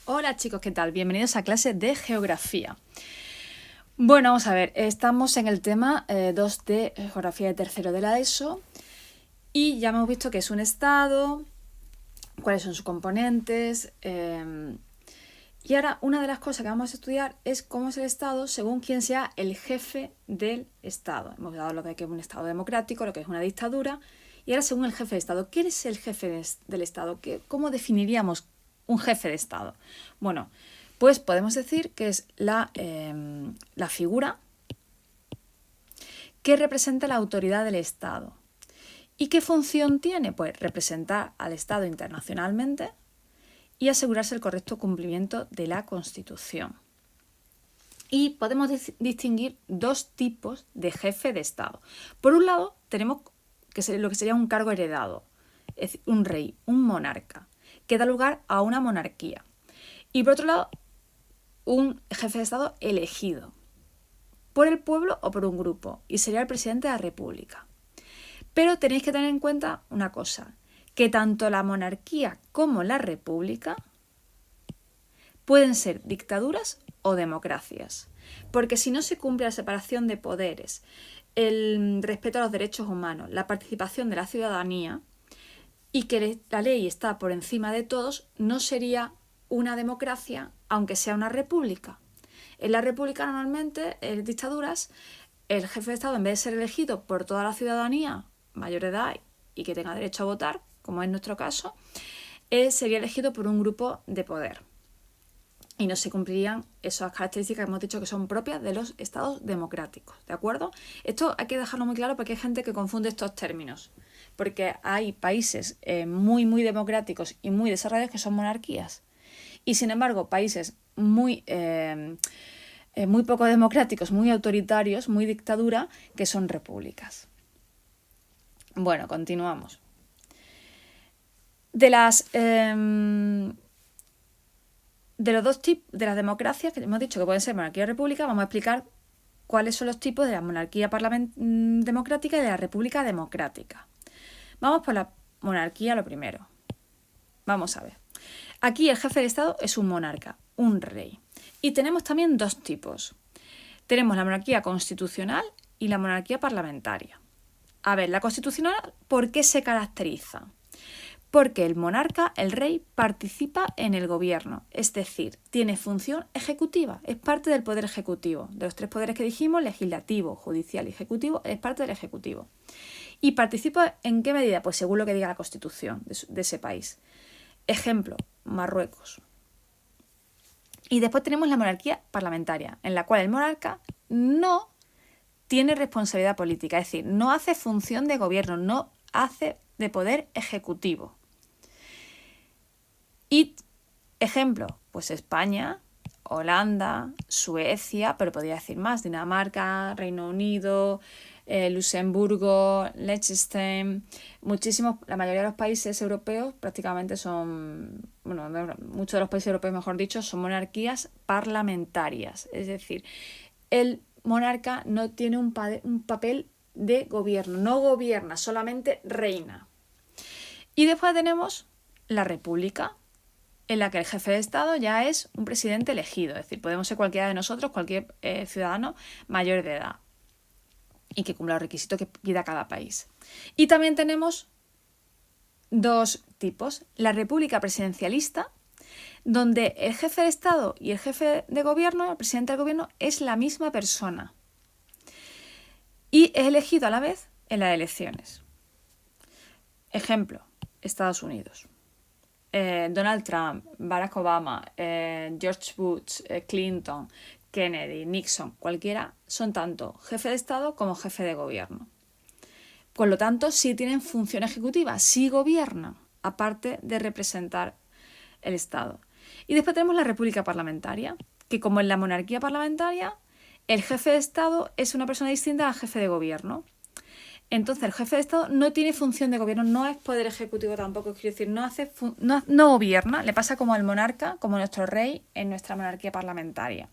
Hola chicos, ¿qué tal? Bienvenidos a clase de geografía. Bueno, vamos a ver, estamos en el tema 2 de geografía de tercero de la ESO y ya hemos visto qué es un estado, cuáles son sus componentes y ahora una de las cosas que vamos a estudiar es cómo es el estado según quién sea el jefe del estado. Hemos dado lo que es un estado democrático, lo que es una dictadura y ahora según el jefe de estado. ¿Quién es el jefe del estado? ¿Cómo definiríamos un jefe de estado? Bueno, pues podemos decir que es la figura que representa la autoridad del Estado. ¿Y qué función tiene? Pues representar al Estado internacionalmente y asegurarse el correcto cumplimiento de la Constitución. Y podemos distinguir dos tipos de jefe de Estado. Por un lado, tenemos lo que sería un cargo heredado, es decir, un rey, un monarca, que da lugar a una monarquía. Y por otro lado, un jefe de Estado elegido por el pueblo o por un grupo, y sería el presidente de la República. Pero tenéis que tener en cuenta una cosa, que tanto la monarquía como la república pueden ser dictaduras o democracias, porque si no se cumple la separación de poderes, el respeto a los derechos humanos, la participación de la ciudadanía y que la ley está por encima de todos, no sería una democracia, aunque sea una república. En la república normalmente, en dictaduras, el jefe de Estado, en vez de ser elegido por toda la ciudadanía mayor de edad y que tenga derecho a votar, como es nuestro caso, sería elegido por un grupo de poder. Y no se cumplirían esas características que hemos dicho que son propias de los estados democráticos, ¿de acuerdo? Esto hay que dejarlo muy claro porque hay gente que confunde estos términos, porque hay países muy democráticos y muy desarrollados que son monarquías, y sin embargo países muy poco democráticos, muy autoritarios, muy dictadura, que son repúblicas. Bueno, continuamos. De los dos tipos de las democracias que hemos dicho que pueden ser monarquía o república, vamos a explicar cuáles son los tipos de la monarquía democrática y de la república democrática. Vamos por la monarquía lo primero. Vamos a ver. Aquí el jefe de Estado es un monarca, un rey. Y tenemos también dos tipos. Tenemos la monarquía constitucional y la monarquía parlamentaria. A ver, la constitucional, ¿por qué se caracteriza? Porque el monarca, el rey, participa en el gobierno, es decir, tiene función ejecutiva, es parte del poder ejecutivo. De los tres poderes que dijimos, legislativo, judicial y ejecutivo, es parte del ejecutivo. ¿Y participa en qué medida? Pues según lo que diga la Constitución de ese país. Ejemplo, Marruecos. Y después tenemos la monarquía parlamentaria, en la cual el monarca no tiene responsabilidad política, es decir, no hace función de gobierno, no hace de poder ejecutivo. Y ejemplo, pues España, Holanda, Suecia, pero podría decir más, Dinamarca, Reino Unido, Luxemburgo, Liechtenstein, la mayoría de los países europeos prácticamente son, muchos de los países europeos, mejor dicho, son monarquías parlamentarias, es decir, el monarca no tiene un papel de gobierno, no gobierna, solamente reina. Y después tenemos la república, en la que el jefe de Estado ya es un presidente elegido, es decir, podemos ser cualquiera de nosotros, cualquier ciudadano mayor de edad y que cumpla los requisitos que pida cada país. Y también tenemos dos tipos, la república presidencialista, donde el jefe de Estado y el jefe de gobierno, el presidente del gobierno, es la misma persona y es elegido a la vez en las elecciones. Ejemplo, Estados Unidos. Donald Trump, Barack Obama, George Bush, Clinton, Kennedy, Nixon, cualquiera, son tanto jefe de Estado como jefe de gobierno. Por lo tanto, sí tienen función ejecutiva, sí gobiernan, aparte de representar el Estado. Y después tenemos la república parlamentaria, que como en la monarquía parlamentaria, el jefe de Estado es una persona distinta al jefe de gobierno. Entonces el jefe de Estado no tiene función de gobierno, no es poder ejecutivo tampoco, quiero decir, no gobierna, le pasa como al monarca, como nuestro rey en nuestra monarquía parlamentaria.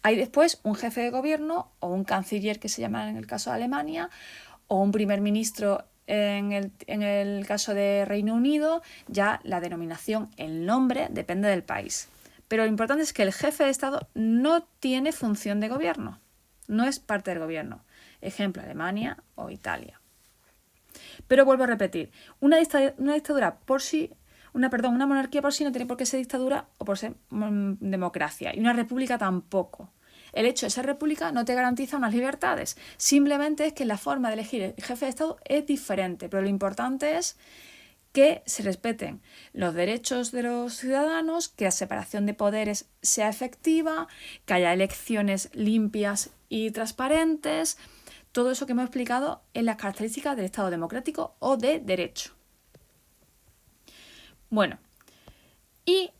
Hay después un jefe de gobierno o un canciller que se llama en el caso de Alemania o un primer ministro en el caso de Reino Unido, ya la denominación, el nombre, depende del país. Pero lo importante es que el jefe de Estado no tiene función de gobierno, no es parte del gobierno. Ejemplo, Alemania o Italia. Pero vuelvo a repetir, una dictadura por sí, una monarquía por sí no tiene por qué ser dictadura o por ser democracia. Y una república tampoco. El hecho de ser república no te garantiza unas libertades. Simplemente es que la forma de elegir el jefe de Estado es diferente. Pero lo importante es que se respeten los derechos de los ciudadanos, que la separación de poderes sea efectiva, que haya elecciones limpias y transparentes. Todo eso que hemos explicado en las características del Estado democrático o de derecho. Bueno, y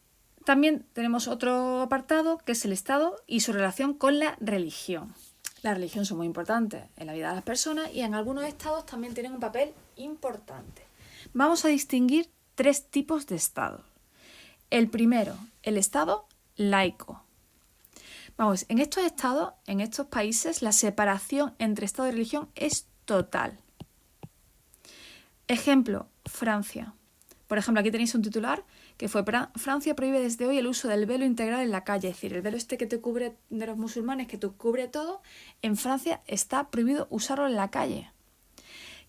también tenemos otro apartado que es el Estado y su relación con la religión. La religión son muy importantes en la vida de las personas y en algunos estados también tienen un papel importante. Vamos a distinguir 3 tipos de Estado. El primero, el Estado laico. Vamos, en estos estados, en estos países, la separación entre Estado y religión es total. Ejemplo, Francia. Por ejemplo, aquí tenéis un titular que fue: Francia prohíbe desde hoy el uso del velo integral en la calle. Es decir, el velo este que te cubre de los musulmanes, que te cubre todo, en Francia está prohibido usarlo en la calle.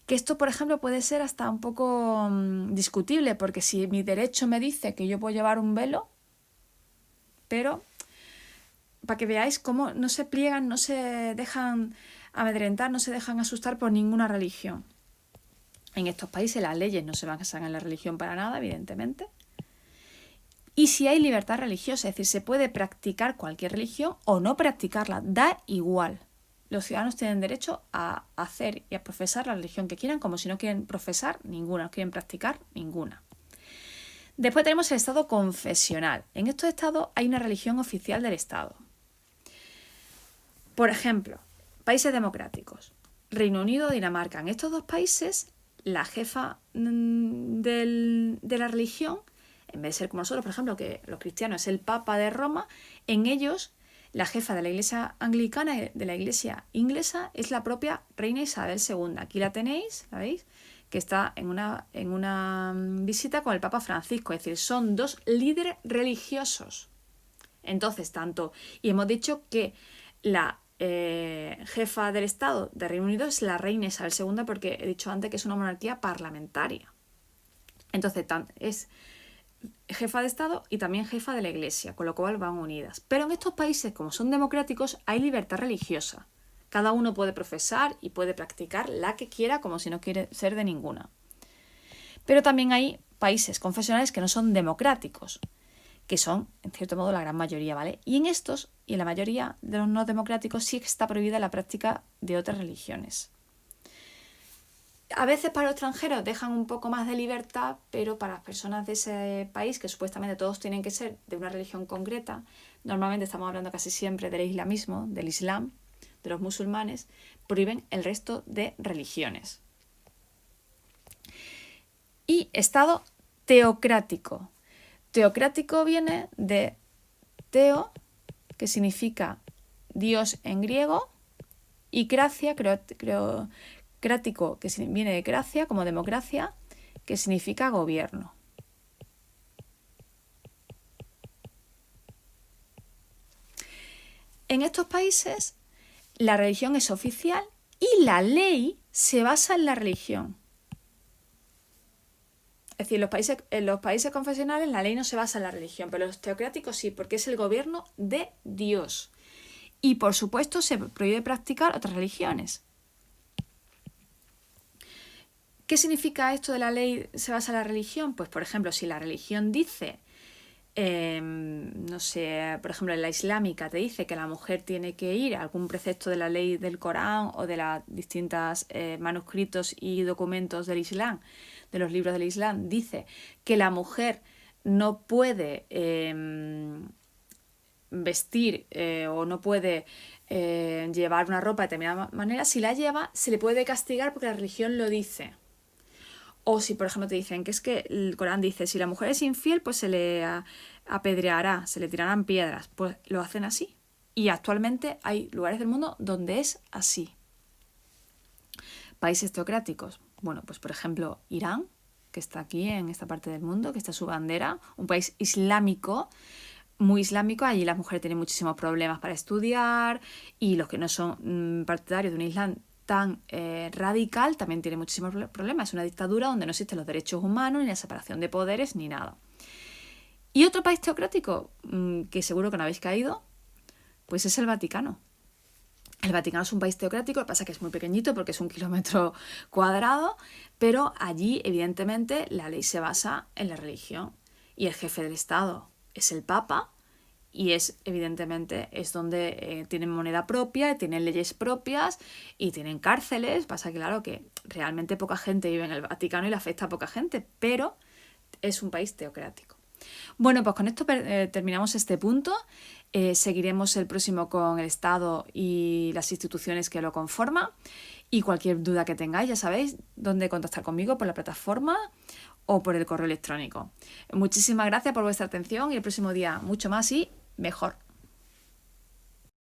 Que esto, por ejemplo, puede ser hasta un poco discutible, porque si mi derecho me dice que yo puedo llevar un velo, pero para que veáis cómo no se pliegan, no se dejan amedrentar, no se dejan asustar por ninguna religión. En estos países las leyes no se basan en la religión para nada, evidentemente. Y si hay libertad religiosa, es decir, se puede practicar cualquier religión o no practicarla, da igual. Los ciudadanos tienen derecho a hacer y a profesar la religión que quieran, como si no quieren profesar ninguna, no quieren practicar ninguna. Después tenemos el Estado confesional. En estos estados hay una religión oficial del Estado. Por ejemplo, países democráticos, Reino Unido o Dinamarca. En estos 2 países, la jefa de la religión, en vez de ser como nosotros, por ejemplo, que los cristianos es el Papa de Roma, en ellos la jefa de la Iglesia anglicana y de la Iglesia inglesa es la propia Reina Isabel II. Aquí la tenéis, ¿la veis? Que está en una visita con el Papa Francisco. Es decir, son 2 líderes religiosos. Entonces, y hemos dicho que la jefa del Estado de Reino Unido es la Reina Isabel II, porque he dicho antes que es una monarquía parlamentaria. Entonces, es jefa de Estado y también jefa de la Iglesia, con lo cual van unidas. Pero en estos países, como son democráticos, hay libertad religiosa. Cada uno puede profesar y puede practicar la que quiera, como si no quiere ser de ninguna. Pero también hay países confesionales que no son democráticos, que son, en cierto modo, la gran mayoría, ¿vale? Y en estos, y en la mayoría de los no democráticos, sí está prohibida la práctica de otras religiones. A veces para los extranjeros dejan un poco más de libertad, pero para las personas de ese país, que supuestamente todos tienen que ser de una religión concreta, normalmente estamos hablando casi siempre del islamismo, del islam, de los musulmanes, prohíben el resto de religiones. Y Estado teocrático. Teocrático viene de teo, que significa Dios en griego, y cracia, crático, que viene de cracia, como democracia, que significa gobierno. En estos países, la religión es oficial y la ley se basa en la religión. Es decir, en los países confesionales la ley no se basa en la religión, pero los teocráticos sí, porque es el gobierno de Dios. Y por supuesto se prohíbe practicar otras religiones. ¿Qué significa esto de la ley se basa en la religión? Pues, por ejemplo, si la religión dice, no sé, por ejemplo, en la islámica te dice que la mujer tiene que ir a algún precepto de la ley del Corán o de los distintos manuscritos y documentos del Islam, de los libros del Islam, dice que la mujer no puede vestir o no puede llevar una ropa de determinada manera. Si la lleva, se le puede castigar porque la religión lo dice. O si, por ejemplo, te dicen que es que el Corán dice, si la mujer es infiel, pues se le apedreará, se le tirarán piedras. Pues lo hacen así. Y actualmente hay lugares del mundo donde es así. Países teocráticos. Bueno, pues por ejemplo, Irán, que está aquí en esta parte del mundo, que está su bandera, un país islámico, muy islámico, allí las mujeres tienen muchísimos problemas para estudiar y los que no son partidarios de un Islam tan radical también tienen muchísimos problemas. Es una dictadura donde no existen los derechos humanos, ni la separación de poderes, ni nada. Y otro país teocrático que seguro que no habéis caído, pues es el Vaticano. El Vaticano es un país teocrático, lo que pasa es que es muy pequeñito porque es 1 kilómetro cuadrado, pero allí evidentemente la ley se basa en la religión y el jefe del Estado es el Papa y evidentemente es donde tienen moneda propia, tienen leyes propias y tienen cárceles. Pasa que claro que realmente poca gente vive en el Vaticano y le afecta a poca gente, pero es un país teocrático. Bueno, pues con esto terminamos este punto. Seguiremos el próximo con el Estado y las instituciones que lo conforman. Y cualquier duda que tengáis, ya sabéis dónde contactar conmigo, por la plataforma o por el correo electrónico. Muchísimas gracias por vuestra atención y el próximo día mucho más y mejor.